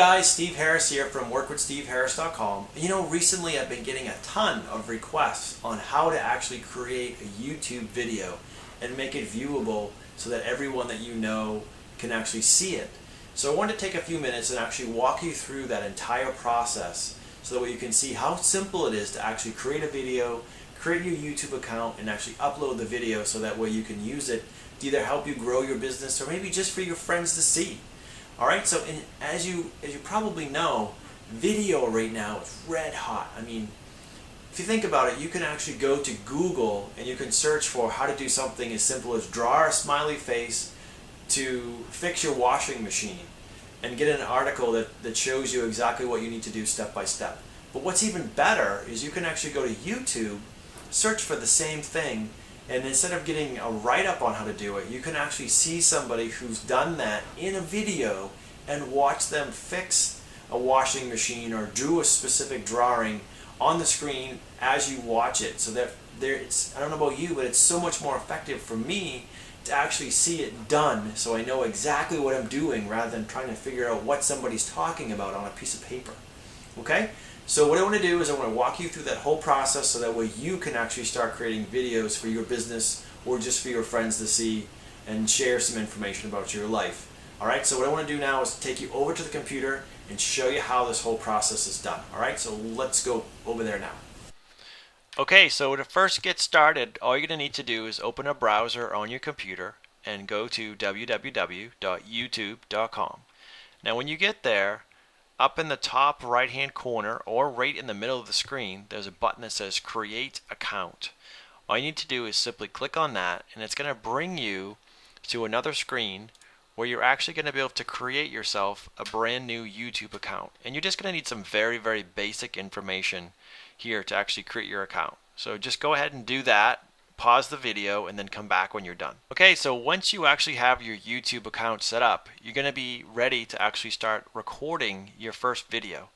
guys, Steve Harris here from workwithsteveharris.com. You know, recently I've been getting a ton of requests on how to actually create a YouTube video and make it viewable so that everyone that you know can actually see it. So I wanted to take a few minutes and actually walk you through that entire process so that way you can see how simple it is to actually create a video, create your YouTube account, and actually upload the video so that way you can use it to either help you grow your business or maybe just for your friends to see. Alright, so as you probably know, video right now is red hot. I mean, if you think about it, you can actually go to Google and you can search for how to do something as simple as draw a smiley face to fix your washing machine and get an article that shows you exactly what you need to do step by step. But what's even better is you can actually go to YouTube, search for the same thing, and instead of getting a write-up on how to do it, you can actually see somebody who's done that in a video and watch them fix a washing machine or do a specific drawing on the screen as you watch it. So that I don't know about you, but it's so much more effective for me to actually see it done so I know exactly what I'm doing rather than trying to figure out what somebody's talking about on a piece of paper. Okay? So what I want to do is I want to walk you through that whole process so that way you can actually start creating videos for your business or just for your friends to see and share some information about your life. Alright, so what I want to do now is take you over to the computer and show you how this whole process is done. Alright, so let's go over there now. Okay, so to first get started, all you're going to need to do is open a browser on your computer and go to www.youtube.com. Now when you get there, up in the top right hand corner or right in the middle of the screen, there's a button that says Create Account. All you need to do is simply click on that and it's going to bring you to another screen where you're actually going to be able to create yourself a brand new YouTube account. And you're just going to need some very, very basic information here to actually create your account. So just go ahead and do that. Pause the video and then come back when you're done. Okay, so once you actually have your YouTube account set up, you're going to be ready to actually start recording your first video.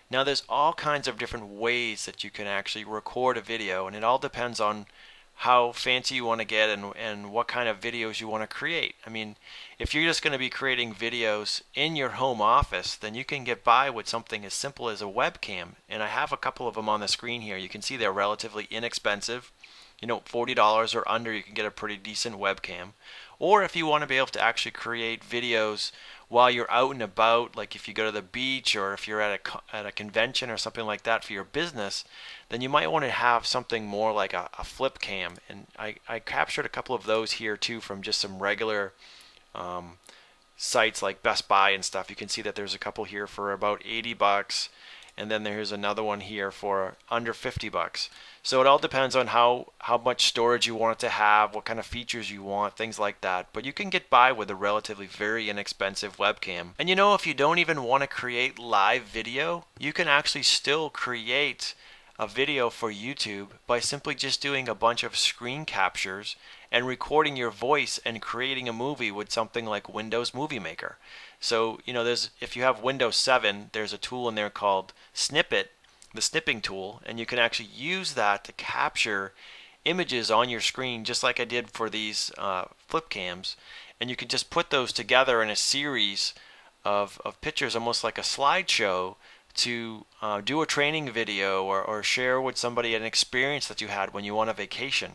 Now there's all kinds of different ways that you can actually record a video, and it all depends on how fancy you want to get and what kind of videos you want to create. I mean, if you're just going to be creating videos in your home office, then you can get by with something as simple as a webcam. And I have a couple of them on the screen here. You can see they're relatively inexpensive. You know, $40 or under, you can get a pretty decent webcam. Or if you want to be able to actually create videos while you're out and about, like if you go to the beach or if you're at a convention or something like that for your business, then you might want to have something more like a flip cam. And I captured a couple of those here too from just some regular sites like Best Buy and stuff. You can see that there's a couple here for about 80 bucks. And then there's another one here for under 50 bucks. So it all depends on how much storage you want it to have, what kind of features you want, things like that. But you can get by with a relatively very inexpensive webcam. And you know, if you don't even want to create live video, you can actually still create a video for YouTube by simply just doing a bunch of screen captures and recording your voice and creating a movie with something like Windows Movie Maker. So, you know, if you have Windows 7, there's a tool in there called Snippet, the snipping tool, and you can actually use that to capture images on your screen just like I did for these flip cams. And you can just put those together in a series of pictures, almost like a slideshow, to do a training video or share with somebody an experience that you had when you went on vacation.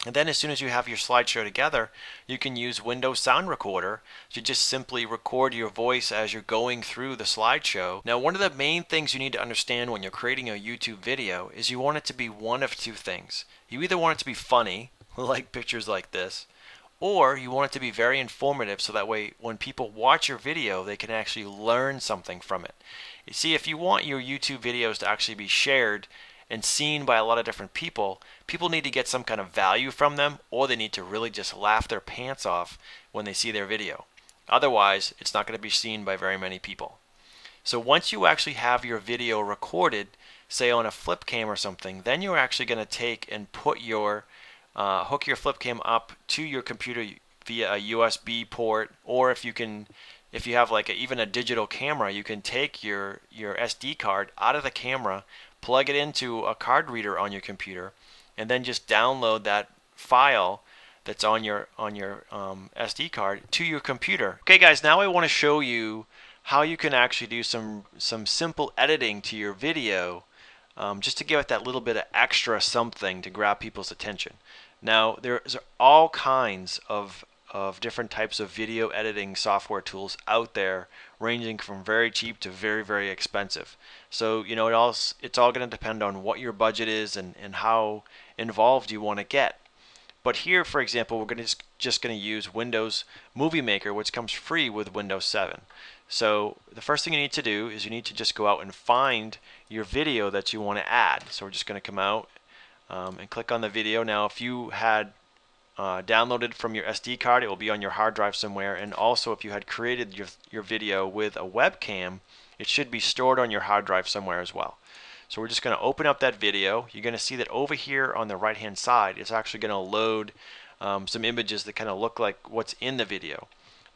And then as soon as you have your slideshow together, you can use Windows Sound Recorder to just simply record your voice as you're going through the slideshow. Now, one of the main things you need to understand when you're creating a YouTube video is you want it to be one of two things. You either want it to be funny, like pictures like this, or you want it to be very informative so that way when people watch your video, they can actually learn something from it. You see, if you want your YouTube videos to actually be shared and seen by a lot of different people, people need to get some kind of value from them, or they need to really just laugh their pants off when they see their video. Otherwise, it's not going to be seen by very many people. So once you actually have your video recorded, say on a flip cam or something, then you're actually going to take and put your hook your flip cam up to your computer via a USB port, or if you have like even a digital camera, you can take your SD card out of the camera, plug it into a card reader on your computer, and then just download that file that's on your SD card to your computer. Okay guys, now I want to show you how you can actually do some simple editing to your video, just to give it that little bit of extra something to grab people's attention. Now, there's all kinds of different types of video editing software tools out there, ranging from very cheap to very, very expensive. So, you know, it's all going to depend on what your budget is and how involved you want to get. But here, for example, we're just going to use Windows Movie Maker, which comes free with Windows 7. So the first thing you need to do is you need to just go out and find your video that you want to add. So we're just going to come out and click on the video. Now, if you had downloaded from your SD card, it will be on your hard drive somewhere. And also, if you had created your video with a webcam, it should be stored on your hard drive somewhere as well. So we're just going to open up that video. You're going to see that over here on the right hand side, it's actually going to load some images that kind of look like what's in the video.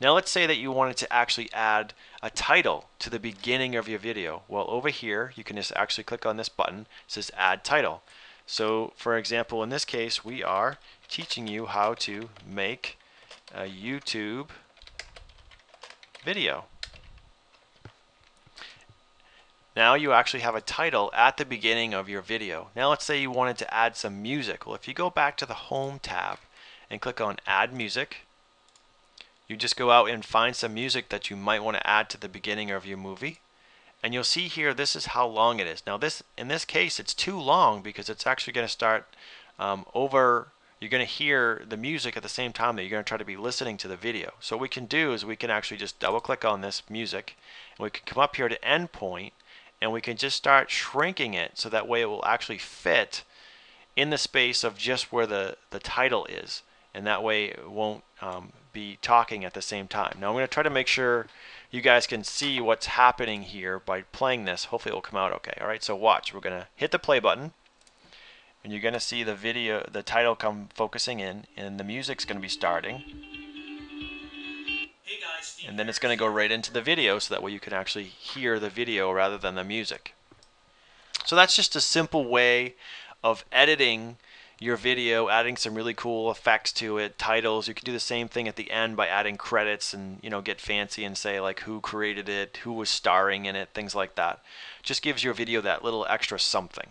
Now let's say that you wanted to actually add a title to the beginning of your video. Well, over here you can just actually click on this button. It says add title. So for example, in this case, we are teaching you how to make a YouTube video. Now you actually have a title at the beginning of your video. Now let's say you wanted to add some music. Well, if you go back to the Home tab and click on Add Music, you just go out and find some music that you might want to add to the beginning of your movie. And you'll see here, this is how long it is. Now in this case, it's too long because it's actually going to start you're going to hear the music at the same time that you're going to try to be listening to the video. So what we can do is we can actually just double click on this music, and we can come up here to endpoint, and we can just start shrinking it so that way it will actually fit in the space of just where the title is, and that way it won't be talking at the same time. Now I'm going to try to make sure you guys can see what's happening here by playing this. Hopefully it will come out okay. Alright, so watch. We're going to hit the play button, and you're going to see the video, the title come focusing in, and the music's going to be starting. And then it's going to go right into the video so that way you can actually hear the video rather than the music. So that's just a simple way of editing your video, adding some really cool effects to it, titles. You can do the same thing at the end by adding credits and, you know, get fancy and say like who created it, who was starring in it, things like that. Just gives your video that little extra something.